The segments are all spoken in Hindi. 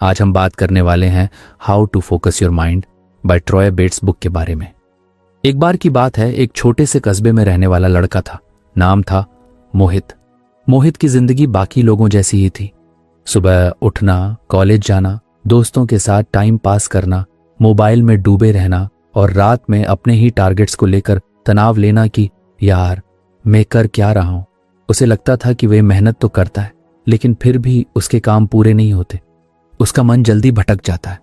आज हम बात करने वाले हैं how to focus your mind by Troy Betts book के बारे में। एक बार की बात है, एक छोटे से कस्बे में रहने वाला लड़का था। नाम था मोहित। मोहित की जिंदगी बाकी लोगों जैसी ही थी। सुबह उठना, कॉलेज जाना, दोस्तों के साथ टाइम पास करना, मोबाइल में डूबे रहना और रात में अपने ही टारगेट्स को लेकर तनाव लेना कि यार मैं कर क्या रहा हूं। उसे लगता था कि वह मेहनत तो करता है लेकिन फिर भी उसके काम पूरे नहीं होते। उसका मन जल्दी भटक जाता है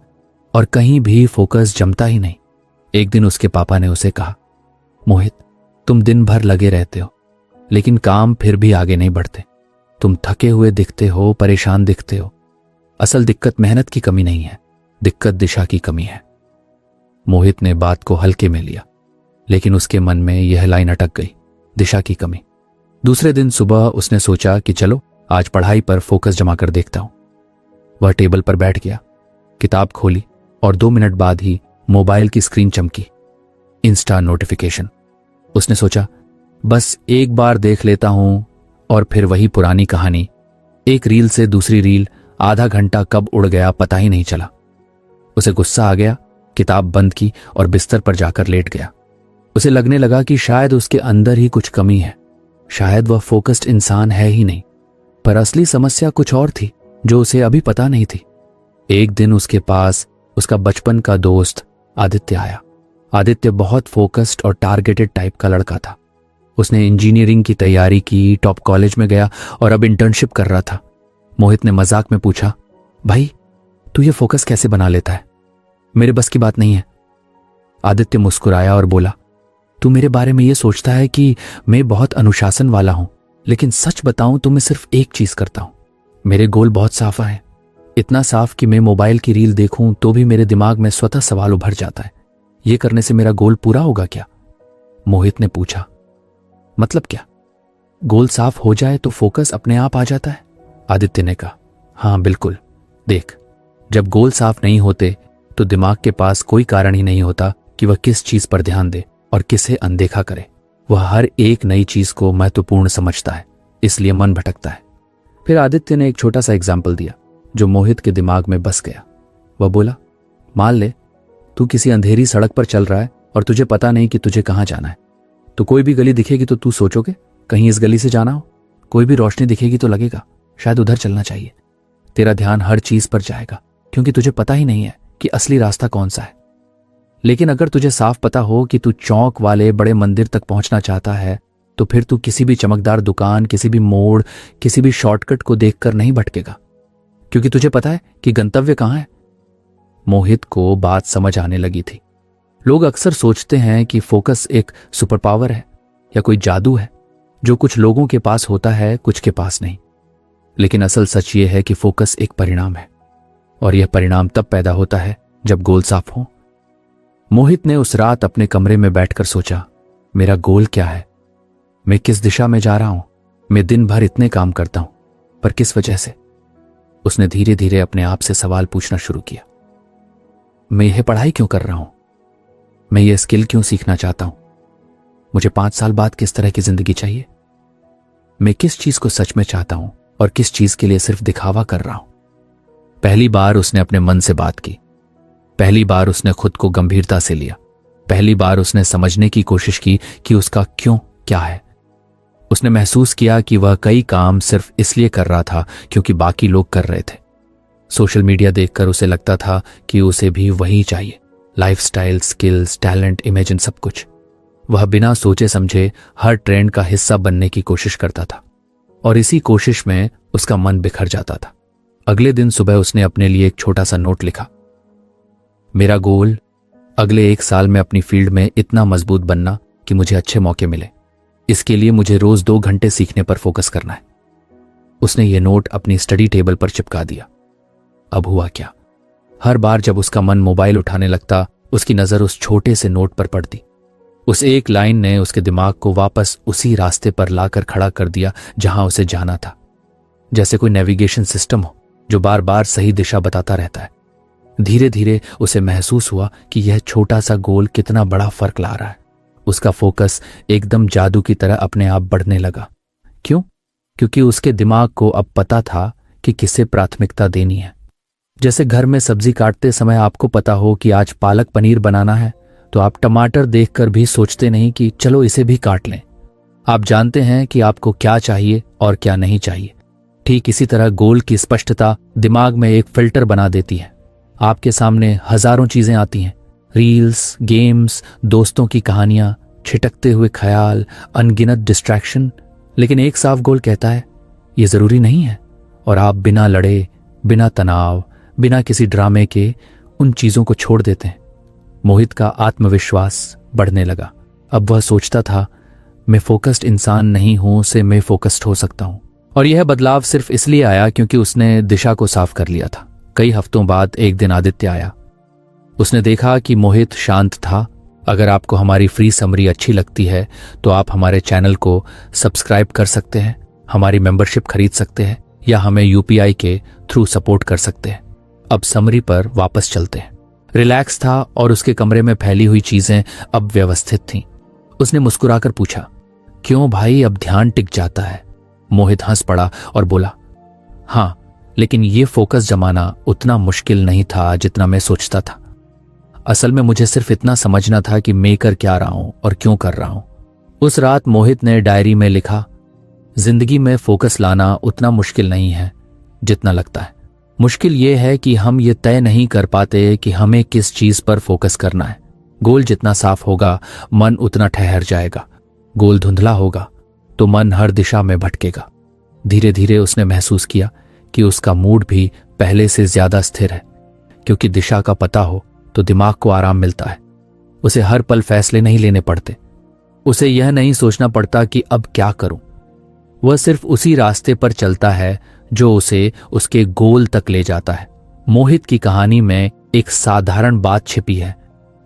और कहीं भी फोकस जमता ही नहीं। एक दिन उसके पापा ने उसे कहा, मोहित, तुम दिन भर लगे रहते हो लेकिन काम फिर भी आगे नहीं बढ़ते। तुम थके हुए दिखते हो, परेशान दिखते हो। असल दिक्कत मेहनत की कमी नहीं है, दिक्कत दिशा की कमी है। मोहित ने बात को हल्के में लिया लेकिन उसके मन में यह लाइन अटक गई, दिशा की कमी। दूसरे दिन सुबह उसने सोचा कि चलो आज पढ़ाई पर फोकस जमा कर देखता हूं। वह टेबल पर बैठ गया, किताब खोली और 2 मिनट बाद ही मोबाइल की स्क्रीन चमकी। Insta notification. उसने सोचा बस एक बार देख लेता हूं और फिर वही पुरानी कहानी। एक रील से दूसरी रील, आधा घंटा कब उड़ गया पता ही नहीं चला। उसे गुस्सा आ गया, किताब बंद की और बिस्तर पर जाकर लेट गया। उसे लगने लगा कि शायद उसके अंदर ही कुछ कमी है, शायद वह फोकस्ड इंसान है ही नहीं। पर असली समस्या कुछ और थी जो उसे अभी पता नहीं थी। एक दिन उसके पास उसका बचपन का दोस्त आदित्य आया। आदित्य बहुत फोकस्ड और टारगेटेड टाइप का लड़का था। उसने इंजीनियरिंग की तैयारी की, टॉप कॉलेज में गया और अब इंटर्नशिप कर रहा था। मोहित ने मजाक में पूछा, भाई तू ये फोकस कैसे बना लेता है? मेरे बस की बात नहीं है। आदित्य मुस्कुराया और बोला, तू मेरे बारे में ये सोचता है कि मैं बहुत अनुशासन वाला हूं, लेकिन सच बताऊं तो मैं सिर्फ एक चीज करता हूं। मेरे गोल बहुत साफ है, इतना साफ कि मैं मोबाइल की रील देखूं तो भी मेरे दिमाग में स्वतः सवाल उभर जाता है, ये करने से मेरा गोल पूरा होगा क्या? मोहित ने पूछा, मतलब क्या? गोल साफ हो जाए तो फोकस अपने आप आ जाता है? आदित्य ने कहा, हाँ बिल्कुल। देख, जब गोल साफ नहीं होते तो दिमाग के पास कोई कारण ही नहीं होता कि वह किस चीज पर ध्यान दे और किसे अनदेखा करे। वह हर एक नई चीज को महत्वपूर्ण समझता है, इसलिए मन भटकता है। फिर आदित्य ने एक छोटा सा एग्जाम्पल दिया जो मोहित के दिमाग में बस गया। वह बोला, मान ले तू किसी अंधेरी सड़क पर चल रहा है और तुझे पता नहीं कि तुझे कहां जाना है। तो कोई भी गली दिखेगी तो तू सोचोगे कहीं इस गली से जाना हो। कोई भी रोशनी दिखेगी तो लगेगा शायद उधर चलना चाहिए। तेरा ध्यान हर चीज पर जाएगा क्योंकि तुझे पता ही नहीं है कि असली रास्ता कौन सा है। लेकिन अगर तुझे साफ पता हो कि तू चौक वाले बड़े मंदिर तक पहुंचना चाहता है तो फिर तू किसी भी चमकदार दुकान, किसी भी मोड़, किसी भी शॉर्टकट को देखकर नहीं भटकेगा क्योंकि तुझे पता है कि गंतव्य कहां है। मोहित को बात समझ आने लगी थी। लोग अक्सर सोचते हैं कि फोकस एक सुपर पावर है या कोई जादू है जो कुछ लोगों के पास होता है, कुछ के पास नहीं। लेकिन असल सच ये है कि फोकस एक परिणाम है और यह परिणाम तब पैदा होता है जब गोल साफ हो। मोहित ने उस रात अपने कमरे में बैठकर सोचा, मेरा गोल क्या है? मैं किस दिशा में जा रहा हूं? मैं दिन भर इतने काम करता हूं, पर किस वजह से? उसने धीरे धीरे अपने आप से सवाल पूछना शुरू किया। मैं यह पढ़ाई क्यों कर रहा हूं? मैं ये स्किल क्यों सीखना चाहता हूं? मुझे 5 साल बाद किस तरह की जिंदगी चाहिए? मैं किस चीज को सच में चाहता हूं और किस चीज के लिए सिर्फ दिखावा कर रहा हूं? पहली बार उसने अपने मन से बात की। पहली बार उसने खुद को गंभीरता से लिया। पहली बार उसने समझने की कोशिश की कि उसका क्यों क्या है। उसने महसूस किया कि वह कई काम सिर्फ इसलिए कर रहा था क्योंकि बाकी लोग कर रहे थे। सोशल मीडिया देखकर उसे लगता था कि उसे भी वही चाहिए, लाइफस्टाइल, स्किल्स, टैलेंट, इमेज, इन सब कुछ। वह बिना सोचे समझे हर ट्रेंड का हिस्सा बनने की कोशिश करता था और इसी कोशिश में उसका मन बिखर जाता था। अगले दिन सुबह उसने अपने लिए एक छोटा सा नोट लिखा, मेरा गोल अगले 1 साल में अपनी फील्ड में इतना मजबूत बनना कि मुझे अच्छे मौके मिले। इसके लिए मुझे रोज 2 घंटे सीखने पर फोकस करना है। उसने ये नोट अपनी स्टडी टेबल पर चिपका दिया। अब हुआ क्या? हर बार जब उसका मन मोबाइल उठाने लगता, उसकी नजर उस छोटे से नोट पर पड़ती। उस एक लाइन ने उसके दिमाग को वापस उसी रास्ते पर लाकर खड़ा कर दिया जहां उसे जाना था। जैसे कोई नेविगेशन सिस्टम हो जो बार बार सही दिशा बताता रहता है। धीरे धीरे उसे महसूस हुआ कि यह छोटा सा गोल कितना बड़ा फर्क ला रहा है। उसका फोकस एकदम जादू की तरह अपने आप बढ़ने लगा। क्यों? क्योंकि उसके दिमाग को अब पता था कि किसे प्राथमिकता देनी है। जैसे घर में सब्जी काटते समय आपको पता हो कि आज पालक पनीर बनाना है, तो आप टमाटर देखकर भी सोचते नहीं कि चलो इसे भी काट लें। आप जानते हैं कि आपको क्या चाहिए और क्या नहीं चाहिए। ठीक इसी तरह गोल की स्पष्टता दिमाग में एक फिल्टर बना देती है। आपके सामने हजारों चीजें आती हैं, रील्स, गेम्स, दोस्तों की कहानियां, छिटकते हुए ख्याल, अनगिनत डिस्ट्रैक्शन, लेकिन एक साफ गोल कहता है ये जरूरी नहीं है, और आप बिना लड़े, बिना तनाव, बिना किसी ड्रामे के उन चीजों को छोड़ देते हैं। मोहित का आत्मविश्वास बढ़ने लगा। अब वह सोचता था, मैं फोकस्ड इंसान नहीं हूं से मैं फोकस्ड हो सकता हूं। और यह बदलाव सिर्फ इसलिए आया क्योंकि उसने दिशा को साफ कर लिया था। कई हफ्तों बाद एक दिन आदित्य आया। उसने देखा कि मोहित शांत था। अगर आपको हमारी फ्री समरी अच्छी लगती है तो आप हमारे चैनल को सब्सक्राइब कर सकते हैं, हमारी मेंबरशिप खरीद सकते हैं, या हमें यूपीआई के थ्रू सपोर्ट कर सकते हैं। अब समरी पर वापस चलते हैं। रिलैक्स था और उसके कमरे में फैली हुई चीजें अब व्यवस्थित थीं। उसने मुस्कुराकर पूछा, क्यों भाई, अब ध्यान टिक जाता है? मोहित हंस पड़ा और बोला, हाँ, लेकिन ये फोकस जमाना उतना मुश्किल नहीं था जितना मैं सोचता था। असल में मुझे सिर्फ इतना समझना था कि मैं कर क्या रहा हूं और क्यों कर रहा हूं। उस रात मोहित ने डायरी में लिखा, जिंदगी में फोकस लाना उतना मुश्किल नहीं है जितना लगता है। मुश्किल यह है कि हम ये तय नहीं कर पाते कि हमें किस चीज पर फोकस करना है। गोल जितना साफ होगा, मन उतना ठहर जाएगा। गोल धुंधला होगा तो मन हर दिशा में भटकेगा। धीरे धीरे उसने महसूस किया कि उसका मूड भी पहले से ज्यादा स्थिर है, क्योंकि दिशा का पता हो तो दिमाग को आराम मिलता है। उसे हर पल फैसले नहीं लेने पड़ते। उसे यह नहीं सोचना पड़ता कि अब क्या करूं। वह सिर्फ उसी रास्ते पर चलता है जो उसे उसके गोल तक ले जाता है। मोहित की कहानी में एक साधारण बात छिपी है।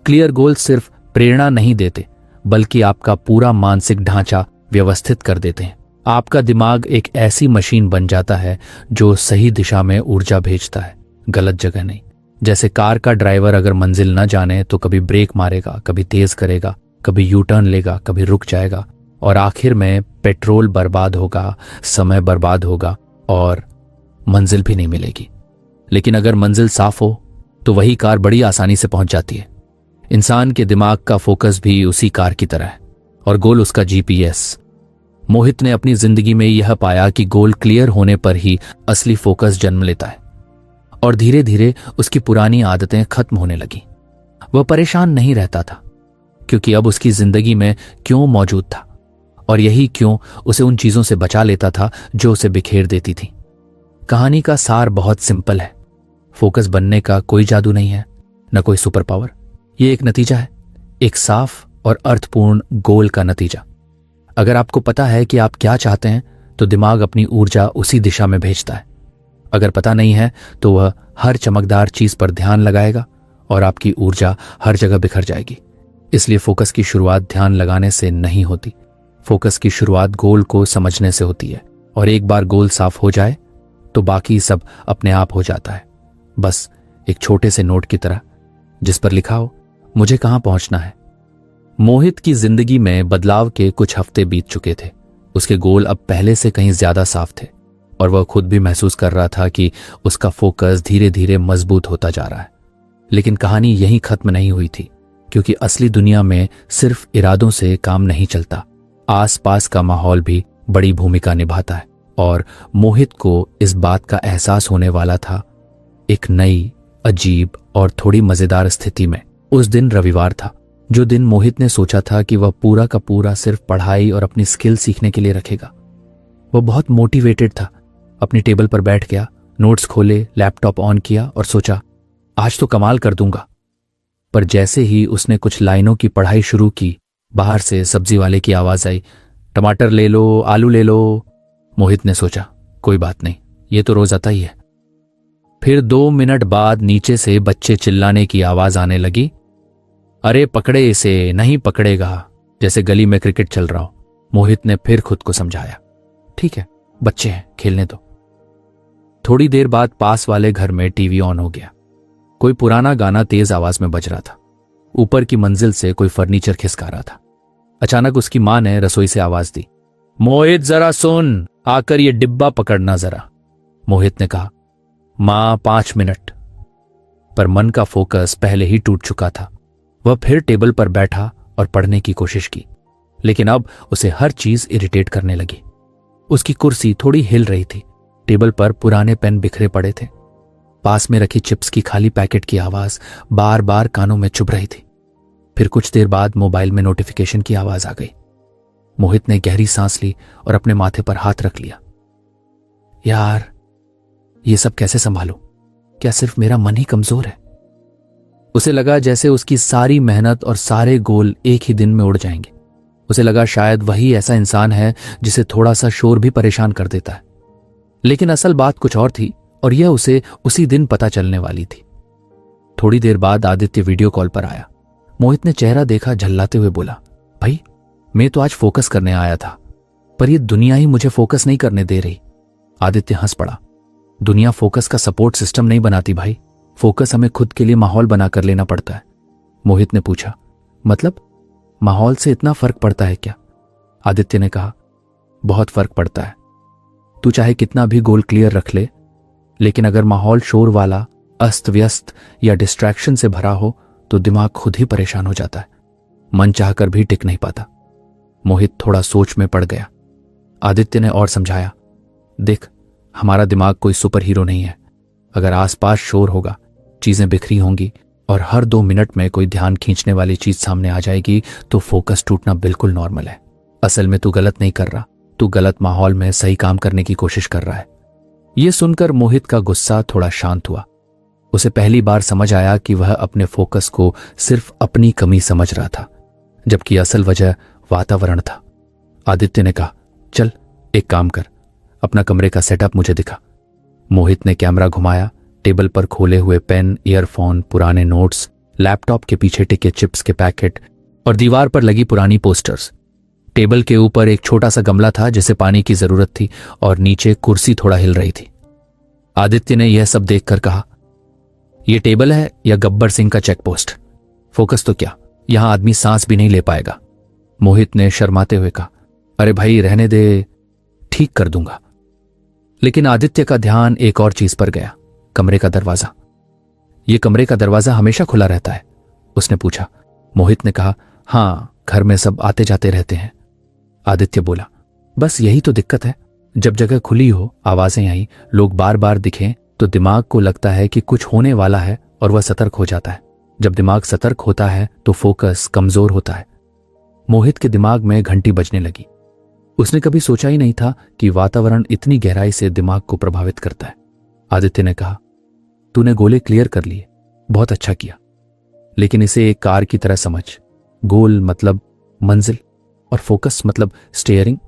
क्लियर गोल सिर्फ प्रेरणा नहीं देते, बल्कि आपका पूरा मानसिक ढांचा व्यवस्थित कर देते हैं। आपका दिमाग एक ऐसी मशीन बन जाता है जो सही दिशा में ऊर्जा भेजता है, गलत जगह नहीं। जैसे कार का ड्राइवर अगर मंजिल न जाने तो कभी ब्रेक मारेगा, कभी तेज करेगा, कभी यू टर्न लेगा, कभी रुक जाएगा, और आखिर में पेट्रोल बर्बाद होगा, समय बर्बाद होगा और मंजिल भी नहीं मिलेगी। लेकिन अगर मंजिल साफ हो तो वही कार बड़ी आसानी से पहुंच जाती है। इंसान के दिमाग का फोकस भी उसी कार की तरह है और गोल उसका जीपीएस। मोहित ने अपनी जिंदगी में यह पाया कि गोल क्लियर होने पर ही असली फोकस जन्म लेता है, और धीरे धीरे उसकी पुरानी आदतें खत्म होने लगी। वह परेशान नहीं रहता था, क्योंकि अब उसकी जिंदगी में क्यों मौजूद था, और यही क्यों उसे उन चीजों से बचा लेता था जो उसे बिखेर देती थी। कहानी का सार बहुत सिंपल है। फोकस बनने का कोई जादू नहीं है, न कोई सुपर पावर। ये एक नतीजा है, एक साफ और अर्थपूर्ण गोल का नतीजा। अगर आपको पता है कि आप क्या चाहते हैं तो दिमाग अपनी ऊर्जा उसी दिशा में भेजता है। अगर पता नहीं है तो वह हर चमकदार चीज पर ध्यान लगाएगा और आपकी ऊर्जा हर जगह बिखर जाएगी। इसलिए फोकस की शुरुआत ध्यान लगाने से नहीं होती। फोकस की शुरुआत गोल को समझने से होती है, और एक बार गोल साफ हो जाए तो बाकी सब अपने आप हो जाता है। बस एक छोटे से नोट की तरह जिस पर लिखा हो, मुझे कहां पहुंचना है। मोहित की जिंदगी में बदलाव के कुछ हफ्ते बीत चुके थे। उसके गोल अब पहले से कहीं ज्यादा साफ थे, और वह खुद भी महसूस कर रहा था कि उसका फोकस धीरे धीरे मजबूत होता जा रहा है। लेकिन कहानी यहीं खत्म नहीं हुई थी, क्योंकि असली दुनिया में सिर्फ इरादों से काम नहीं चलता। आसपास का माहौल भी बड़ी भूमिका निभाता है, और मोहित को इस बात का एहसास होने वाला था। एक नई, अजीब और थोड़ी मजेदार स्थिति में। उस दिन रविवार था, जो दिन मोहित ने सोचा था कि वह पूरा का पूरा सिर्फ पढ़ाई और अपनी स्किल सीखने के लिए रखेगा। वह बहुत मोटिवेटेड था। अपनी टेबल पर बैठ गया, नोट्स खोले, लैपटॉप ऑन किया और सोचा, आज तो कमाल कर दूंगा। पर जैसे ही उसने कुछ लाइनों की पढ़ाई शुरू की, बाहर से सब्जी वाले की आवाज आई, टमाटर ले लो, आलू ले लो। मोहित ने सोचा, कोई बात नहीं, ये तो रोज आता ही है। फिर 2 मिनट बाद नीचे से बच्चे चिल्लाने की आवाज आने लगी, अरे पकड़े इसे, नहीं पकड़ेगा, जैसे गली में क्रिकेट चल रहा हो। मोहित ने फिर खुद को समझाया, ठीक है, बच्चे हैं, खेलने दो। थोड़ी देर बाद पास वाले घर में टीवी ऑन हो गया। कोई पुराना गाना तेज आवाज में बज रहा था। ऊपर की मंजिल से कोई फर्नीचर खिसका रहा था। अचानक उसकी मां ने रसोई से आवाज दी, मोहित जरा सुन, आकर ये डिब्बा पकड़ना जरा। मोहित ने कहा, मां 5 मिनट। पर मन का फोकस पहले ही टूट चुका था। वह फिर टेबल पर बैठा और पढ़ने की कोशिश की, लेकिन अब उसे हर चीज इरिटेट करने लगी। उसकी कुर्सी थोड़ी हिल रही थी, टेबल पर पुराने पेन बिखरे पड़े थे, पास में रखी चिप्स की खाली पैकेट की आवाज बार बार कानों में चुभ रही थी। फिर कुछ देर बाद मोबाइल में नोटिफिकेशन की आवाज आ गई। मोहित ने गहरी सांस ली और अपने माथे पर हाथ रख लिया। यार, ये सब कैसे संभालूं? क्या सिर्फ मेरा मन ही कमजोर है? उसे लगा जैसे उसकी सारी मेहनत और सारे गोल एक ही दिन में उड़ जाएंगे। उसे लगा शायद वही ऐसा इंसान है जिसे थोड़ा सा शोर भी परेशान कर देता है। लेकिन असल बात कुछ और थी, और यह उसे उसी दिन पता चलने वाली थी। थोड़ी देर बाद आदित्य वीडियो कॉल पर आया। मोहित ने चेहरा देखा, झल्लाते हुए बोला, भाई, मैं तो आज फोकस करने आया था, पर यह दुनिया ही मुझे फोकस नहीं करने दे रही। आदित्य हंस पड़ा। दुनिया फोकस का सपोर्ट सिस्टम नहीं बनाती भाई, फोकस हमें खुद के लिए माहौल बनाकर लेना पड़ता है। मोहित ने पूछा, मतलब माहौल से इतना फर्क पड़ता है क्या? आदित्य ने कहा, बहुत फर्क पड़ता है। तू चाहे कितना भी गोल क्लियर रख ले, लेकिन अगर माहौल शोर वाला, अस्त व्यस्त या डिस्ट्रैक्शन से भरा हो तो दिमाग खुद ही परेशान हो जाता है, मन चाहकर भी टिक नहीं पाता। मोहित थोड़ा सोच में पड़ गया। आदित्य ने और समझाया, देख, हमारा दिमाग कोई सुपर हीरो नहीं है। अगर आसपास शोर होगा, चीजें बिखरी होंगी और हर 2 मिनट में कोई ध्यान खींचने वाली चीज सामने आ जाएगी तो फोकस टूटना बिल्कुल नॉर्मल है। असल में तू गलत नहीं कर रहा, तू गलत माहौल में सही काम करने की कोशिश कर रहा है। यह सुनकर मोहित का गुस्सा थोड़ा शांत हुआ। उसे पहली बार समझ आया कि वह अपने फोकस को सिर्फ अपनी कमी समझ रहा था, जबकि असल वजह वातावरण था। आदित्य ने कहा, चल एक काम कर, अपना कमरे का सेटअप मुझे दिखा। मोहित ने कैमरा घुमाया। टेबल पर खोले हुए पेन, ईयरफोन, पुराने नोट्स, लैपटॉप के पीछे टिके चिप्स के पैकेट और दीवार पर लगी पुरानी पोस्टर्स। टेबल के ऊपर एक छोटा सा गमला था जिसे पानी की जरूरत थी, और नीचे कुर्सी थोड़ा हिल रही थी। आदित्य ने यह सब देखकर कहा, यह टेबल है या गब्बर सिंह का चेक पोस्ट? फोकस तो क्या, यहां आदमी सांस भी नहीं ले पाएगा। मोहित ने शर्माते हुए कहा, अरे भाई रहने दे, ठीक कर दूंगा। लेकिन आदित्य का ध्यान एक और चीज पर गया, कमरे का दरवाजा। यह कमरे का दरवाजा हमेशा खुला रहता है? उसने पूछा। मोहित ने कहा, हां, घर में सब आते जाते रहते हैं। आदित्य बोला, बस यही तो दिक्कत है, जब जगह खुली हो, आवाजें आई, लोग बार बार दिखें तो दिमाग को लगता है कि कुछ होने वाला है और वह सतर्क हो जाता है। जब दिमाग सतर्क होता है तो फोकस कमजोर होता है। मोहित के दिमाग में घंटी बजने लगी। उसने कभी सोचा ही नहीं था कि वातावरण इतनी गहराई से दिमाग को प्रभावित करता है। आदित्य ने कहा, तूने गोले क्लियर कर लिए, बहुत अच्छा किया, लेकिन इसे एक कार की तरह समझ। गोल मतलब मंजिल और फोकस मतलब स्टीयरिंग।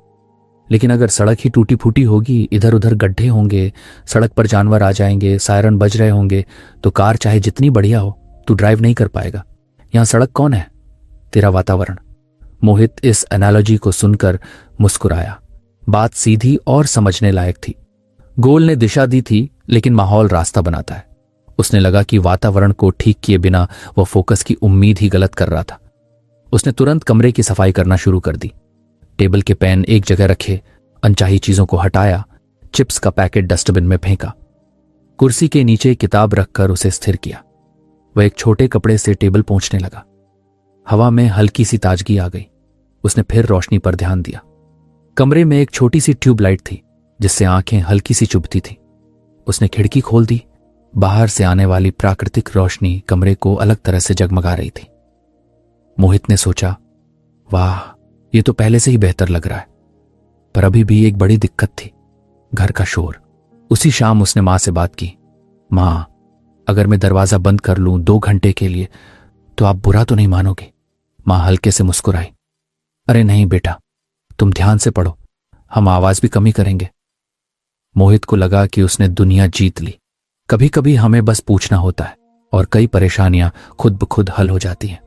लेकिन अगर सड़क ही टूटी फूटी होगी, इधर उधर गड्ढे होंगे, सड़क पर जानवर आ जाएंगे, सायरन बज रहे होंगे, तो कार चाहे जितनी बढ़िया हो, तू ड्राइव नहीं कर पाएगा। यहां सड़क कौन है? तेरा वातावरण। मोहित इस एनालॉजी को सुनकर मुस्कुराया। बात सीधी और समझने लायक थी। गोल ने दिशा दी थी, लेकिन माहौल रास्ता बनाता है। उसने लगा कि वातावरण को ठीक किए बिना वह फोकस की उम्मीद ही गलत कर रहा था। उसने तुरंत कमरे की सफाई करना शुरू कर दी। टेबल के पेन एक जगह रखे, अनचाही चीजों को हटाया, चिप्स का पैकेट डस्टबिन में फेंका, कुर्सी के नीचे किताब रखकर उसे स्थिर किया। वह एक छोटे कपड़े से टेबल पोंछने लगा। हवा में हल्की सी ताजगी आ गई। उसने फिर रोशनी पर ध्यान दिया। कमरे में एक छोटी सी ट्यूबलाइट थी जिससे आंखें हल्की सी चुभती थी। उसने खिड़की खोल दी। बाहर से आने वाली प्राकृतिक रोशनी कमरे को अलग तरह से जगमगा रही थी। मोहित ने सोचा, वाह, ये तो पहले से ही बेहतर लग रहा है। पर अभी भी एक बड़ी दिक्कत थी, घर का शोर। उसी शाम उसने मां से बात की। मां, अगर मैं दरवाजा बंद कर लूं 2 घंटे के लिए तो आप बुरा तो नहीं मानोगे? मां हल्के से मुस्कुराई। अरे नहीं बेटा, तुम ध्यान से पढ़ो, हम आवाज भी कमी करेंगे। मोहित को लगा कि उसने दुनिया जीत ली। कभी कभी हमें बस पूछना होता है और कई परेशानियां खुद ब खुद हल हो जाती हैं।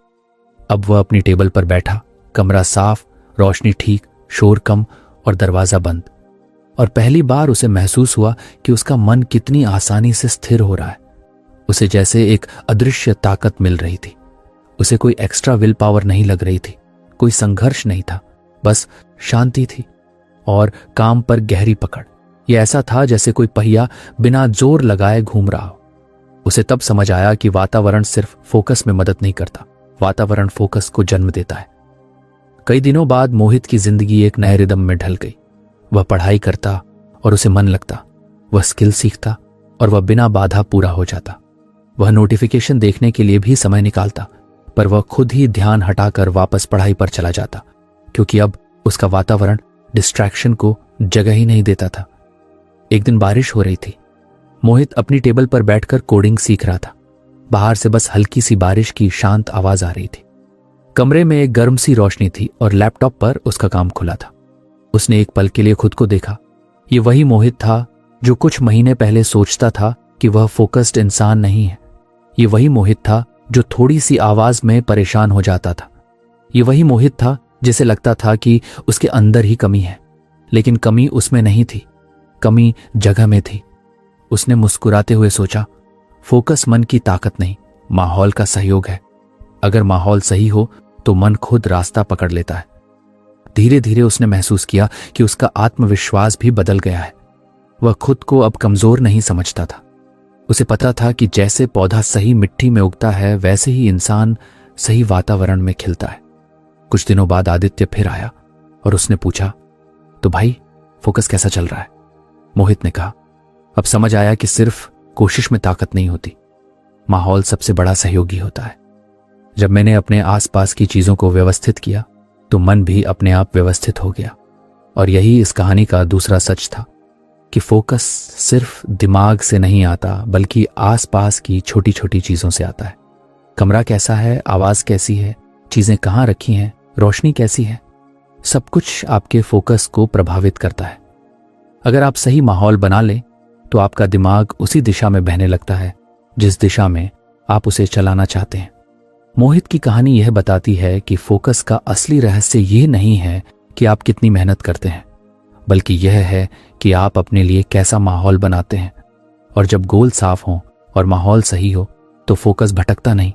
अब वह अपनी टेबल पर बैठा, कमरा साफ, रोशनी ठीक, शोर कम और दरवाजा बंद। और पहली बार उसे महसूस हुआ कि उसका मन कितनी आसानी से स्थिर हो रहा है। उसे जैसे एक अदृश्य ताकत मिल रही थी। उसे कोई एक्स्ट्रा विल पावर नहीं लग रही थी, कोई संघर्ष नहीं था, बस शांति थी और काम पर गहरी पकड़। यह ऐसा था जैसे कोई पहिया बिना जोर लगाए घूम रहा हो। उसे तब समझ आया कि वातावरण सिर्फ फोकस में मदद नहीं करता, वातावरण फोकस को जन्म देता है। कई दिनों बाद मोहित की जिंदगी एक नए रिदम में ढल गई। वह पढ़ाई करता और उसे मन लगता, वह स्किल सीखता और वह बिना बाधा पूरा हो जाता। वह नोटिफिकेशन देखने के लिए भी समय निकालता, पर वह खुद ही ध्यान हटाकर वापस पढ़ाई पर चला जाता, क्योंकि अब उसका वातावरण डिस्ट्रैक्शन को जगह ही नहीं देता था। एक दिन बारिश हो रही थी। मोहित अपनी टेबल पर बैठकर कोडिंग सीख रहा था। बाहर से बस हल्की सी बारिश की शांत आवाज आ रही थी। कमरे में एक गर्म सी रोशनी थी और लैपटॉप पर उसका काम खुला था। उसने एक पल के लिए खुद को देखा। ये वही मोहित था जो कुछ महीने पहले सोचता था कि वह फोकस्ड इंसान नहीं है। ये वही मोहित था जो थोड़ी सी आवाज में परेशान हो जाता था। ये वही मोहित था जिसे लगता था कि उसके अंदर ही कमी है, लेकिन कमी उसमें नहीं थी, कमी जगह में थी। उसने मुस्कुराते हुए सोचा, फोकस मन की ताकत नहीं, माहौल का सहयोग है। अगर माहौल सही हो तो मन खुद रास्ता पकड़ लेता है। धीरे धीरे उसने महसूस किया कि उसका आत्मविश्वास भी बदल गया है। वह खुद को अब कमजोर नहीं समझता था। उसे पता था कि जैसे पौधा सही मिट्टी में उगता है, वैसे ही इंसान सही वातावरण में खिलता है। कुछ दिनों बाद आदित्य फिर आया और उसने पूछा, तो भाई फोकस कैसा चल रहा है? मोहित ने कहा, अब समझ आया कि सिर्फ कोशिश में ताकत नहीं होती, माहौल सबसे बड़ा सहयोगी होता है। जब मैंने अपने आसपास की चीजों को व्यवस्थित किया तो मन भी अपने आप व्यवस्थित हो गया। और यही इस कहानी का दूसरा सच था कि फोकस सिर्फ दिमाग से नहीं आता, बल्कि आसपास की छोटी छोटी चीजों से आता है। कमरा कैसा है, आवाज कैसी है, चीजें कहाँ रखी हैं, रोशनी कैसी है, सब कुछ आपके फोकस को प्रभावित करता है। अगर आप सही माहौल बना लें तो आपका दिमाग उसी दिशा में बहने लगता है जिस दिशा में आप उसे चलाना चाहते हैं। मोहित की कहानी यह बताती है कि फोकस का असली रहस्य यह नहीं है कि आप कितनी मेहनत करते हैं, बल्कि यह है कि आप अपने लिए कैसा माहौल बनाते हैं। और जब गोल साफ हो और माहौल सही हो तो फोकस भटकता नहीं,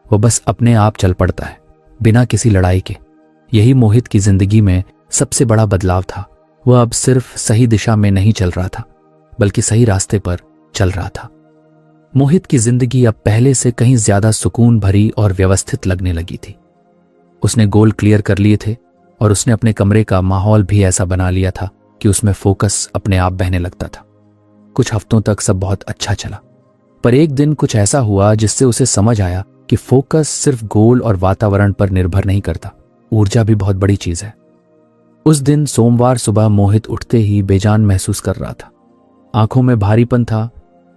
वो बस अपने आप चल पड़ता है, बिना किसी लड़ाई के। यही मोहित की जिंदगी में सबसे बड़ा बदलाव था। वह अब सिर्फ सही दिशा में नहीं चल रहा था, बल्कि सही रास्ते पर चल रहा था। मोहित की जिंदगी अब पहले से कहीं ज्यादा सुकून भरी और व्यवस्थित लगने लगी थी। उसने गोल क्लियर कर लिए थे और उसने अपने कमरे का माहौल भी ऐसा बना लिया था कि उसमें फोकस अपने आप बहने लगता था। कुछ हफ्तों तक सब बहुत अच्छा चला, पर एक दिन कुछ ऐसा हुआ जिससे उसे समझ आया कि फोकस सिर्फ गोल और वातावरण पर निर्भर नहीं करता, ऊर्जा भी बहुत बड़ी चीज है। उस दिन सोमवार सुबह मोहित उठते ही बेजान महसूस कर रहा था। आंखों में भारीपन था,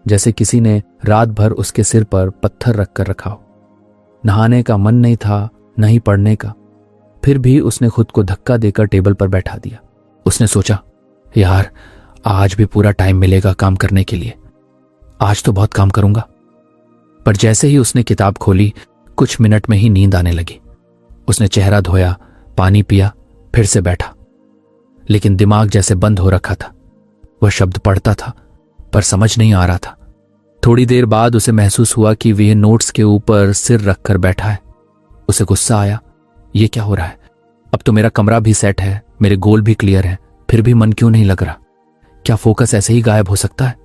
जैसे किसी ने रात भर उसके सिर पर पत्थर रखकर रखा हो। नहाने का मन नहीं था, न ही पढ़ने का। फिर भी उसने खुद को धक्का देकर टेबल पर बैठा दिया। उसने सोचा, यार आज भी पूरा टाइम मिलेगा काम करने के लिए, आज तो बहुत काम करूंगा। पर जैसे ही उसने किताब खोली, कुछ मिनट में ही नींद आने लगी। उसने चेहरा धोया, पानी पिया, फिर से बैठा, लेकिन दिमाग जैसे बंद हो रखा था। वह शब्द पढ़ता था पर समझ नहीं आ रहा था। थोड़ी देर बाद उसे महसूस हुआ कि वह नोट्स के ऊपर सिर रखकर बैठा है। उसे गुस्सा आया, ये क्या हो रहा है? अब तो मेरा कमरा भी सेट है, मेरे गोल भी क्लियर है, फिर भी मन क्यों नहीं लग रहा? क्या फोकस ऐसे ही गायब हो सकता है?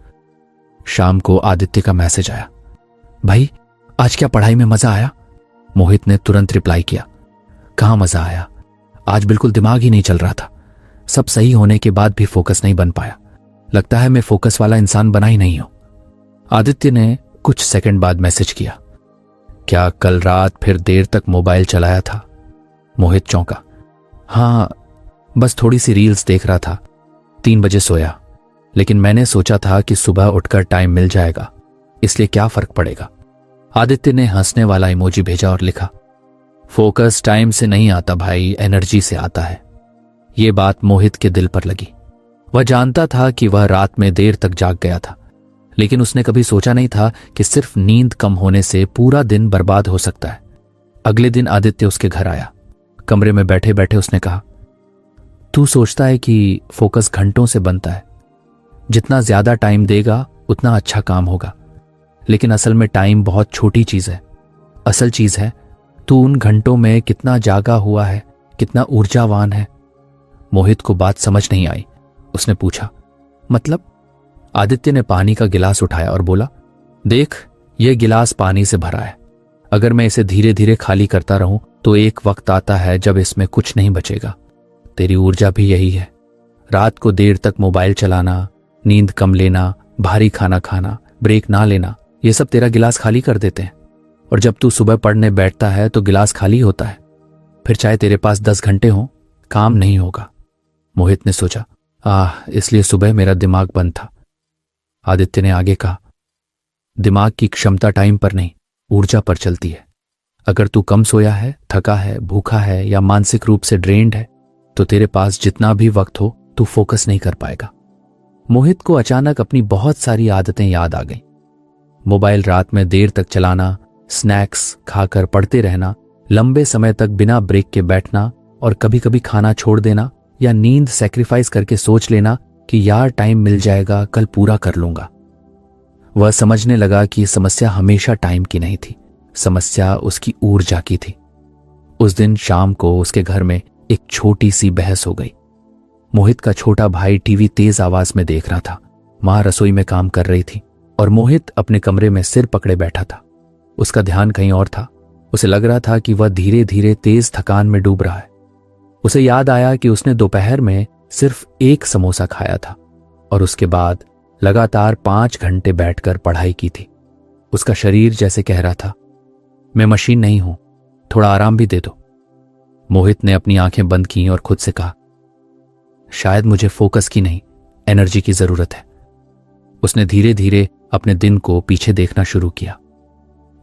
शाम को आदित्य का मैसेज आया, भाई आज क्या पढ़ाई में मजा आया? मोहित ने तुरंत रिप्लाई किया, कहाँ मजा आया, आज बिल्कुल दिमाग ही नहीं चल रहा था। सब सही होने के बाद भी फोकस नहीं बन पाया। लगता है मैं फोकस वाला इंसान बना ही नहीं हूं। आदित्य ने कुछ सेकंड बाद मैसेज किया, क्या कल रात फिर देर तक मोबाइल चलाया था? मोहित चौंका, हाँ बस थोड़ी सी रील्स देख रहा था, 3 बजे सोया, लेकिन मैंने सोचा था कि सुबह उठकर टाइम मिल जाएगा, इसलिए क्या फर्क पड़ेगा। आदित्य ने हंसने वाला इमोजी भेजा और लिखा, फोकस टाइम से नहीं आता भाई, एनर्जी से आता है। ये बात मोहित के दिल पर लगी। वह जानता था कि वह रात में देर तक जाग गया था, लेकिन उसने कभी सोचा नहीं था कि सिर्फ नींद कम होने से पूरा दिन बर्बाद हो सकता है। अगले दिन आदित्य उसके घर आया। कमरे में बैठे बैठे उसने कहा, तू सोचता है कि फोकस घंटों से बनता है, जितना ज्यादा टाइम देगा उतना अच्छा काम होगा, लेकिन असल में टाइम बहुत छोटी चीज है। असल चीज है तू उन घंटों में कितना जागा हुआ है, कितना ऊर्जावान है। मोहित को बात समझ नहीं आई। उसने पूछा, मतलब? आदित्य ने पानी का गिलास उठाया और बोला, देख यह गिलास पानी से भरा है। अगर मैं इसे धीरे धीरे खाली करता रहूं तो एक वक्त आता है जब इसमें कुछ नहीं बचेगा। तेरी ऊर्जा भी यही है। रात को देर तक मोबाइल चलाना, नींद कम लेना, भारी खाना खाना, ब्रेक ना लेना, ये सब तेरा गिलास खाली कर देते हैं। और जब तू सुबह पढ़ने बैठता है तो गिलास खाली होता है। फिर चाहे तेरे पास 10 घंटे हों, काम नहीं होगा। मोहित ने सोचा, इसलिए सुबह मेरा दिमाग बंद था। आदित्य ने आगे कहा, दिमाग की क्षमता टाइम पर नहीं, ऊर्जा पर चलती है। अगर तू कम सोया है, थका है, भूखा है या मानसिक रूप से ड्रेन्ड है तो तेरे पास जितना भी वक्त हो तू फोकस नहीं कर पाएगा। मोहित को अचानक अपनी बहुत सारी आदतें याद आ गईं। मोबाइल रात में देर तक चलाना, स्नैक्स खाकर पढ़ते रहना, लंबे समय तक बिना ब्रेक के बैठना और कभी कभी खाना छोड़ देना या नींद सैक्रिफाइस करके सोच लेना कि यार टाइम मिल जाएगा, कल पूरा कर लूंगा। वह समझने लगा कि समस्या हमेशा टाइम की नहीं थी, समस्या उसकी ऊर्जा की थी। उस दिन शाम को उसके घर में एक छोटी सी बहस हो गई। मोहित का छोटा भाई टीवी तेज आवाज में देख रहा था। मां रसोई में काम कर रही थी और मोहित अपने कमरे में सिर पकड़े बैठा था। उसका ध्यान कहीं और था। उसे लग रहा था कि वह धीरे धीरे तेज थकान में डूब रहा है। उसे याद आया कि उसने दोपहर में सिर्फ एक समोसा खाया था और उसके बाद लगातार 5 घंटे बैठकर पढ़ाई की थी। उसका शरीर जैसे कह रहा था, मैं मशीन नहीं हूं, थोड़ा आराम भी दे दो। मोहित ने अपनी आंखें बंद की और खुद से कहा, शायद मुझे फोकस की नहीं, एनर्जी की जरूरत है। उसने धीरे धीरे अपने दिन को पीछे देखना शुरू किया।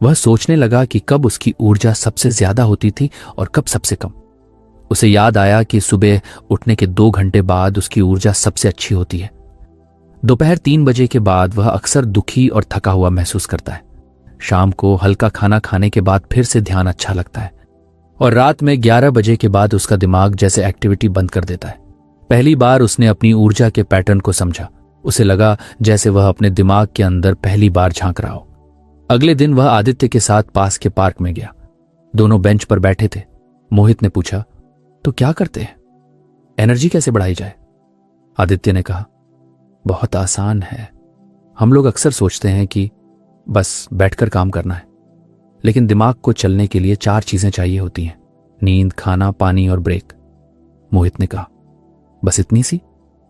वह सोचने लगा कि कब उसकी ऊर्जा सबसे ज्यादा होती थी और कब सबसे कम। उसे याद आया कि सुबह उठने के 2 घंटे बाद उसकी ऊर्जा सबसे अच्छी होती है। दोपहर 3 बजे के बाद वह अक्सर दुखी और थका हुआ महसूस करता है। शाम को हल्का खाना खाने के बाद फिर से ध्यान अच्छा लगता है और रात में 11 बजे के बाद उसका दिमाग जैसे एक्टिविटी बंद कर देता है। पहली बार उसने अपनी ऊर्जा के पैटर्न को समझा। उसे लगा जैसे वह अपने दिमाग के अंदर पहली बार झांक रहा हो। अगले दिन वह आदित्य के साथ पास के पार्क में गया। दोनों बेंच पर बैठे थे। मोहित ने पूछा, तो क्या करते हैं, एनर्जी कैसे बढ़ाई जाए? आदित्य ने कहा, बहुत आसान है। हम लोग अक्सर सोचते हैं कि बस बैठकर काम करना है, लेकिन दिमाग को चलने के लिए 4 चीजें चाहिए होती हैं, नींद, खाना, पानी और ब्रेक। मोहित ने कहा, बस इतनी सी?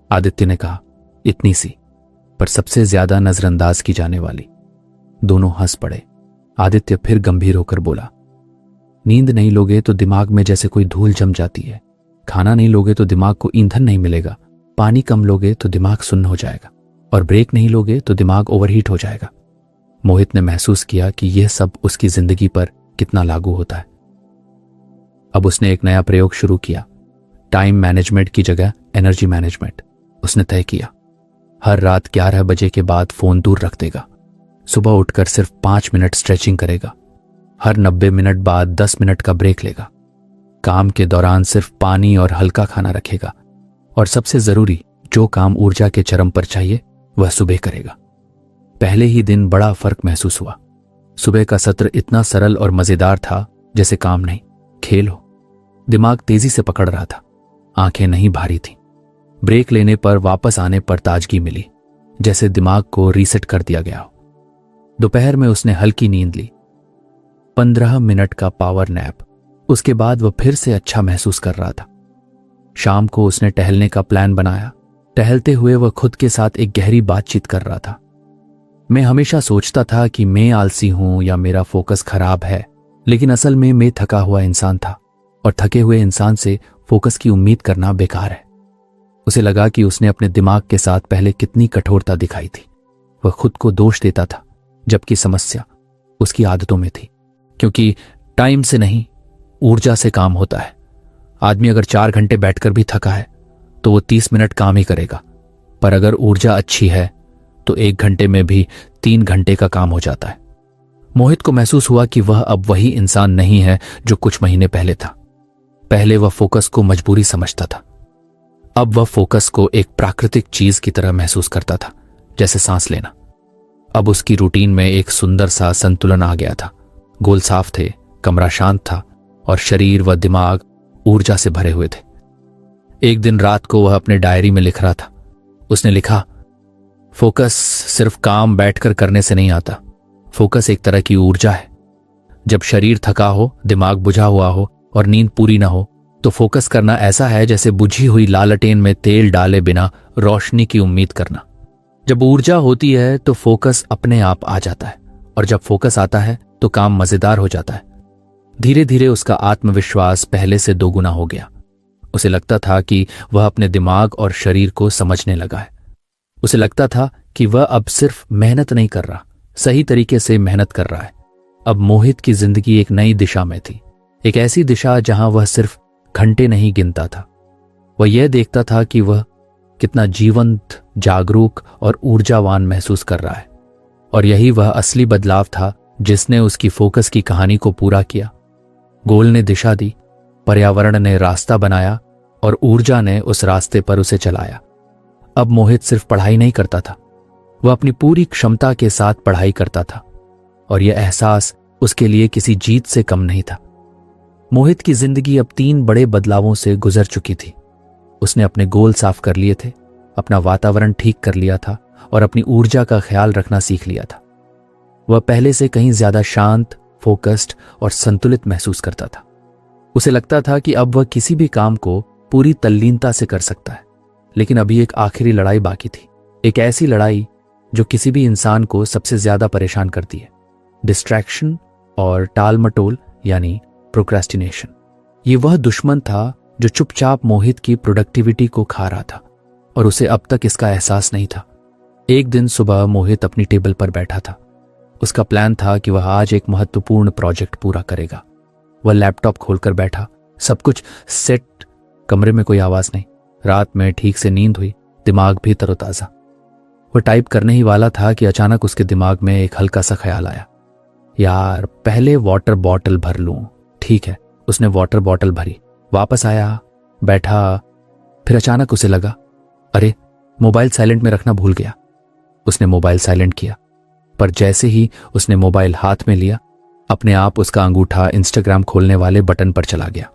आदित्य ने कहा, इतनी सी, पर सबसे ज्यादा नजरअंदाज की जाने वाली। दोनों हंस पड़े। आदित्य फिर गंभीर होकर बोला, नींद नहीं लोगे तो दिमाग में जैसे कोई धूल जम जाती है। खाना नहीं लोगे तो दिमाग को ईंधन नहीं मिलेगा। पानी कम लोगे तो दिमाग सुन्न हो जाएगा और ब्रेक नहीं लोगे तो दिमाग ओवरहीट हो जाएगा। मोहित ने महसूस किया कि यह सब उसकी जिंदगी पर कितना लागू होता है। अब उसने एक नया प्रयोग शुरू किया, टाइम मैनेजमेंट की जगह एनर्जी मैनेजमेंट। उसने तय किया, हर रात 11 बजे के बाद फोन दूर रख देगा। सुबह उठकर सिर्फ 5 मिनट स्ट्रेचिंग करेगा। हर 90 मिनट बाद 10 मिनट का ब्रेक लेगा। काम के दौरान सिर्फ पानी और हल्का खाना रखेगा और सबसे जरूरी, जो काम ऊर्जा के चरम पर चाहिए वह सुबह करेगा। पहले ही दिन बड़ा फर्क महसूस हुआ। सुबह का सत्र इतना सरल और मजेदार था जैसे काम नहीं, खेल हो। दिमाग तेजी से पकड़ रहा था, आंखें नहीं भारी थीं। ब्रेक लेने पर, वापस आने पर ताजगी मिली, जैसे दिमाग को रीसेट कर दिया गया हो। दोपहर में उसने हल्की नींद ली, 15 मिनट का पावर नैप। उसके बाद वह फिर से अच्छा महसूस कर रहा था। शाम को उसने टहलने का प्लान बनाया। टहलते हुए वह खुद के साथ एक गहरी बातचीत कर रहा था। मैं हमेशा सोचता था कि मैं आलसी हूं या मेरा फोकस खराब है, लेकिन असल में मैं थका हुआ इंसान था और थके हुए इंसान से फोकस की उम्मीद करना बेकार है। उसे लगा कि उसने अपने दिमाग के साथ पहले कितनी कठोरता दिखाई थी। वह खुद को दोष देता था, जबकि समस्या उसकी आदतों में थी। क्योंकि टाइम से नहीं, ऊर्जा से काम होता है। आदमी अगर 4 घंटे बैठकर भी थका है तो वो 30 मिनट काम ही करेगा, पर अगर ऊर्जा अच्छी है तो 1 घंटे में भी 3 घंटे का काम हो जाता है। मोहित को महसूस हुआ कि वह अब वही इंसान नहीं है जो कुछ महीने पहले था। पहले वह फोकस को मजबूरी समझता था, अब वह फोकस को एक प्राकृतिक चीज की तरह महसूस करता था, जैसे सांस लेना। अब उसकी रूटीन में एक सुंदर सा संतुलन आ गया था। गोल साफ थे, कमरा शांत था और शरीर व दिमाग ऊर्जा से भरे हुए थे। एक दिन रात को वह अपने डायरी में लिख रहा था। उसने लिखा, फोकस सिर्फ काम बैठकर करने से नहीं आता, फोकस एक तरह की ऊर्जा है। जब शरीर थका हो, दिमाग बुझा हुआ हो और नींद पूरी ना हो, तो फोकस करना ऐसा है जैसे बुझी हुई लालटेन में तेल डाले बिना रोशनी की उम्मीद करना। जब ऊर्जा होती है तो फोकस अपने आप आ जाता है, और जब फोकस आता है तो काम मजेदार हो जाता है। धीरे धीरे उसका आत्मविश्वास पहले से दोगुना हो गया। उसे लगता था कि वह अपने दिमाग और शरीर को समझने लगा है। उसे लगता था कि वह अब सिर्फ मेहनत नहीं कर रहा, सही तरीके से मेहनत कर रहा है। अब मोहित की जिंदगी एक नई दिशा में थी, एक ऐसी दिशा जहां वह सिर्फ घंटे नहीं गिनता था, वह यह देखता था कि वह कितना जीवंत, जागरूक और ऊर्जावान महसूस कर रहा है। और यही वह असली बदलाव था जिसने उसकी फोकस की कहानी को पूरा किया। गोल ने दिशा दी, पर्यावरण ने रास्ता बनाया और ऊर्जा ने उस रास्ते पर उसे चलाया। अब मोहित सिर्फ पढ़ाई नहीं करता था, वह अपनी पूरी क्षमता के साथ पढ़ाई करता था, और यह एहसास उसके लिए किसी जीत से कम नहीं था। मोहित की जिंदगी अब 3 बड़े बदलावों से गुजर चुकी थी। उसने अपने गोल साफ कर लिए थे, अपना वातावरण ठीक कर लिया था और अपनी ऊर्जा का ख्याल रखना सीख लिया था। वह पहले से कहीं ज्यादा शांत, फोकस्ड और संतुलित महसूस करता था। उसे लगता था कि अब वह किसी भी काम को पूरी तल्लीनता से कर सकता है। लेकिन अभी एक आखिरी लड़ाई बाकी थी, एक ऐसी लड़ाई जो किसी भी इंसान को सबसे ज्यादा परेशान करती है, डिस्ट्रैक्शन और टालमटोल यानी प्रोक्रेस्टिनेशन। ये वह दुश्मन था जो चुपचाप मोहित की प्रोडक्टिविटी को खा रहा था, और उसे अब तक इसका एहसास नहीं था। एक दिन सुबह मोहित अपनी टेबल पर बैठा था। उसका प्लान था कि वह आज एक महत्वपूर्ण प्रोजेक्ट पूरा करेगा। वह लैपटॉप खोलकर बैठा, सब कुछ सेट, कमरे में कोई आवाज नहीं, रात में ठीक से नींद हुई, दिमाग भी तरोताजा। वह टाइप करने ही वाला था कि अचानक उसके दिमाग में एक हल्का सा ख्याल आया, यार पहले वाटर बॉटल भर लूं। ठीक है, उसने वाटर बॉटल भरी, वापस आया, बैठा, फिर अचानक उसे लगा, अरे मोबाइल साइलेंट में रखना भूल गया। उसने मोबाइल साइलेंट किया, पर जैसे ही उसने मोबाइल हाथ में लिया, अपने आप उसका अंगूठा इंस्टाग्राम खोलने वाले बटन पर चला गया।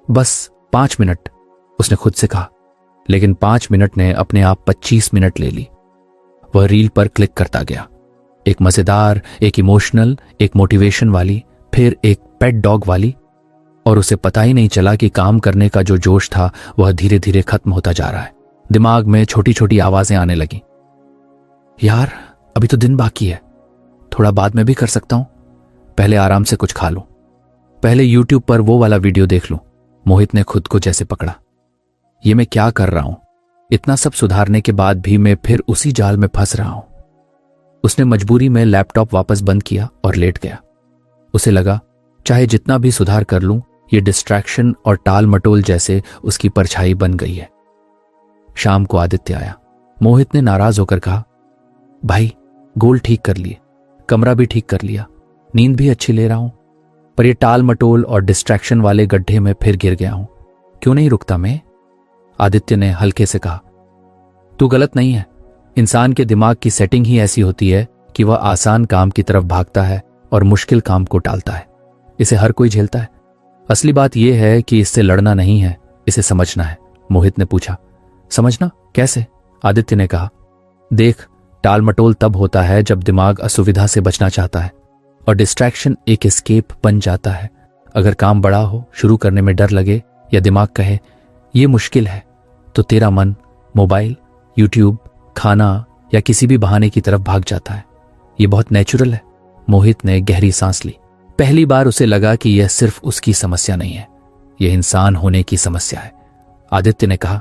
बस 5 मिनट, उसने खुद से कहा, लेकिन 5 मिनट ने अपने आप 25 मिनट ले ली। वह रील पर क्लिक करता गया, एक मजेदार, एक इमोशनल, एक मोटिवेशन वाली, फिर एक पेट डॉग वाली, और उसे पता ही नहीं चला कि काम करने का जो जोश था वह धीरे धीरे खत्म होता जा रहा है। दिमाग में छोटी छोटी आवाजें आने लगी, यार अभी तो दिन बाकी है, थोड़ा बाद में भी कर सकता हूं, पहले आराम से कुछ खा लूं, पहले यूट्यूब पर वो वाला वीडियो देख लूं। मोहित ने खुद को जैसे पकड़ा, ये मैं क्या कर रहा हूं? इतना सब सुधारने के बाद भी मैं फिर उसी जाल में फंस रहा हूं। उसने मजबूरी में लैपटॉप वापस बंद किया और लेट गया। उसे लगा, चाहे जितना भी सुधार कर लूं, ये डिस्ट्रैक्शन और टाल मटोल जैसे उसकी परछाई बन गई है। शाम को आदित्य आया। मोहित ने नाराज होकर कहा, भाई गोल ठीक कर लिए, कमरा भी ठीक कर लिया, नींद भी अच्छी ले रहा हूं, पर ये टाल मटोल और डिस्ट्रैक्शन वाले गड्ढे में फिर गिर गया हूं, क्यों नहीं रुकता मैं? आदित्य ने हल्के से कहा, तू गलत नहीं है। इंसान के दिमाग की सेटिंग ही ऐसी होती है कि वह आसान काम की तरफ भागता है और मुश्किल काम को टालता है। इसे हर कोई झेलता है। असली बात यह है कि इससे लड़ना नहीं है, इसे समझना है। मोहित ने पूछा, समझना कैसे? आदित्य ने कहा, देख, टाल मटोल तब होता है जब दिमाग असुविधा से बचना चाहता है और डिस्ट्रैक्शन एक एस्केप बन जाता है। अगर काम बड़ा हो, शुरू करने में डर लगे या दिमाग कहे ये मुश्किल है, तो तेरा मन मोबाइल, यूट्यूब, खाना या किसी भी बहाने की तरफ भाग जाता है। ये बहुत नेचुरल है। मोहित ने गहरी सांस ली। पहली बार उसे लगा कि यह सिर्फ उसकी समस्या नहीं है, यह इंसान होने की समस्या है। आदित्य ने कहा,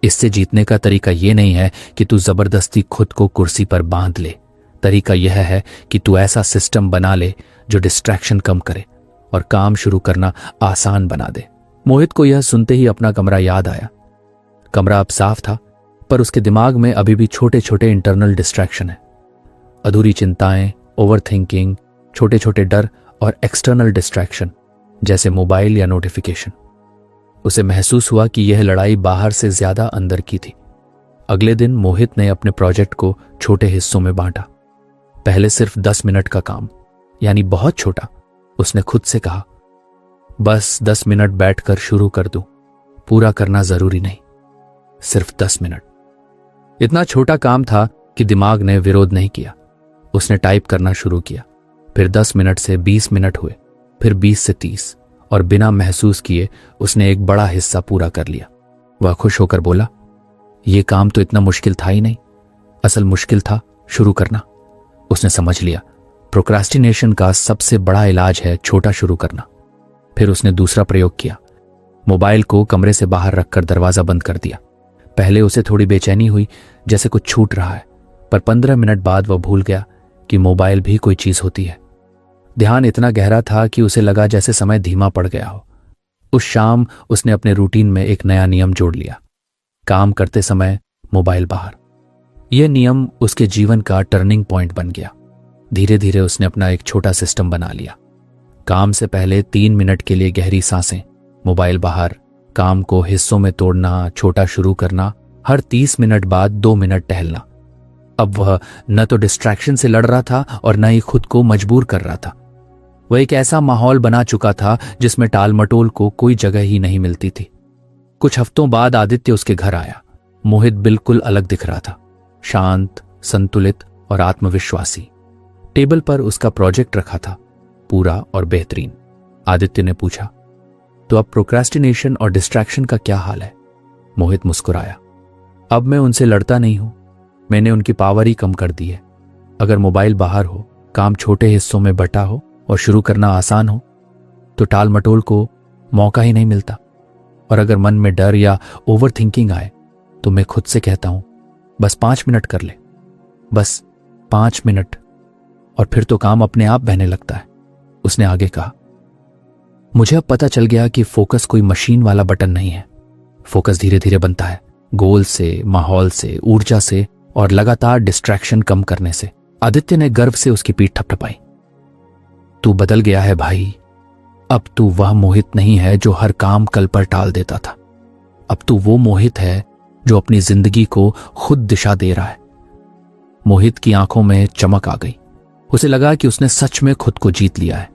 इससे जीतने का तरीका यह नहीं है कि तू जबरदस्ती खुद को कुर्सी पर बांध ले। तरीका यह है कि तू ऐसा सिस्टम बना ले जो डिस्ट्रैक्शन कम करे और काम शुरू करना आसान बना दे। मोहित को यह सुनते ही अपना कमरा याद आया। कमरा अब साफ था, पर उसके दिमाग में अभी भी छोटे छोटे इंटरनल डिस्ट्रैक्शन है, अधूरी चिंताएं, ओवरथिंकिंग, छोटे छोटे डर और एक्सटर्नल डिस्ट्रैक्शन जैसे मोबाइल या नोटिफिकेशन। उसे महसूस हुआ कि यह लड़ाई बाहर से ज्यादा अंदर की थी। अगले दिन मोहित ने अपने प्रोजेक्ट को छोटे हिस्सों में बांटा। पहले सिर्फ 10 मिनट का काम, यानी बहुत छोटा। उसने खुद से कहा, बस 10 मिनट बैठकर शुरू कर दूं, पूरा करना जरूरी नहीं, सिर्फ 10 मिनट। इतना छोटा काम था कि दिमाग ने विरोध नहीं किया। उसने टाइप करना शुरू किया। फिर 10 मिनट से 20 मिनट हुए, फिर 20 से 30, और बिना महसूस किए उसने एक बड़ा हिस्सा पूरा कर लिया। वह खुश होकर बोला, यह काम तो इतना मुश्किल था ही नहीं, असल मुश्किल था शुरू करना। उसने समझ लिया प्रोक्रास्टिनेशन का सबसे बड़ा इलाज है छोटा शुरू करना। फिर उसने दूसरा प्रयोग किया। मोबाइल को कमरे से बाहर रखकर दरवाजा बंद कर दिया। पहले उसे थोड़ी बेचैनी हुई, जैसे कुछ छूट रहा है, पर 15 मिनट बाद वह भूल गया कि मोबाइल भी कोई चीज होती है। ध्यान इतना गहरा था कि उसे लगा जैसे समय धीमा पड़ गया हो। उस शाम उसने अपने रूटीन में एक नया नियम जोड़ लिया, काम करते समय मोबाइल बाहर। यह नियम उसके जीवन का टर्निंग पॉइंट बन गया। धीरे धीरे उसने अपना एक छोटा सिस्टम बना लिया। काम से पहले 3 मिनट के लिए गहरी सांसें, मोबाइल बाहर, काम को हिस्सों में तोड़ना, छोटा शुरू करना, हर 30 मिनट बाद 2 मिनट टहलना। अब वह न तो डिस्ट्रैक्शन से लड़ रहा था और न ही खुद को मजबूर कर रहा था। वह एक ऐसा माहौल बना चुका था जिसमें टाल मटोल को कोई जगह ही नहीं मिलती थी। कुछ हफ्तों बाद आदित्य उसके घर आया। मोहित बिल्कुल अलग दिख रहा था, शांत, संतुलित और आत्मविश्वासी। टेबल पर उसका प्रोजेक्ट रखा था, पूरा और बेहतरीन। आदित्य ने पूछा, तो अब प्रोक्रेस्टिनेशन और डिस्ट्रैक्शन का क्या हाल है? मोहित मुस्कुराया, अब मैं उनसे लड़ता नहीं हूं, मैंने उनकी पावर ही कम कर दी है। अगर मोबाइल बाहर हो, काम छोटे हिस्सों में बटा हो और शुरू करना आसान हो, तो टाल मटोल को मौका ही नहीं मिलता। और अगर मन में डर या ओवर थिंकिंग आए, तो मैं खुद से कहता हूं, बस 5 मिनट कर ले, बस 5 मिनट, और फिर तो काम अपने आप बहने लगता है। उसने आगे कहा, मुझे अब पता चल गया कि फोकस कोई मशीन वाला बटन नहीं है। फोकस धीरे धीरे बनता है, गोल से, माहौल से, ऊर्जा से और लगातार डिस्ट्रैक्शन कम करने से। आदित्य ने गर्व से उसकी पीठ थपथपाई। तू बदल गया है भाई। अब तू वह मोहित नहीं है जो हर काम कल पर टाल देता था। अब तू वो मोहित है जो अपनी जिंदगी को खुद दिशा दे रहा है। मोहित की आंखों में चमक आ गई। उसे लगा कि उसने सच में खुद को जीत लिया है।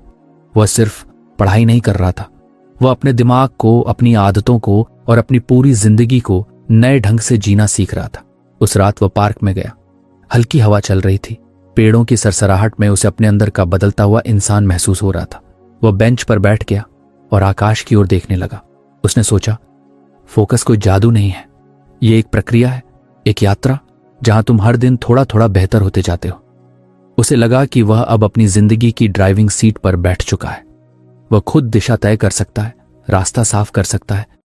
वह सिर्फ पढ़ाई नहीं कर रहा था, वह अपने दिमाग को, अपनी आदतों को और अपनी पूरी जिंदगी को नए ढंग से जीना सीख रहा था। उस रात वह पार्क में गया। हल्की हवा चल रही थी। पेड़ों की सरसराहट में उसे अपने अंदर का बदलता हुआ इंसान महसूस हो रहा था। वह बेंच पर बैठ गया और आकाश की ओर देखने लगा। उसने सोचा, फोकस कोई जादू नहीं है, यह एक प्रक्रिया है, एक यात्रा जहां तुम हर दिन थोड़ा थोड़ा बेहतर होते जाते हो। उसे लगा कि वह अब अपनी जिंदगी की ड्राइविंग सीट पर बैठ चुका है। वह खुद दिशा तय कर सकता है, रास्ता साफ कर सकता है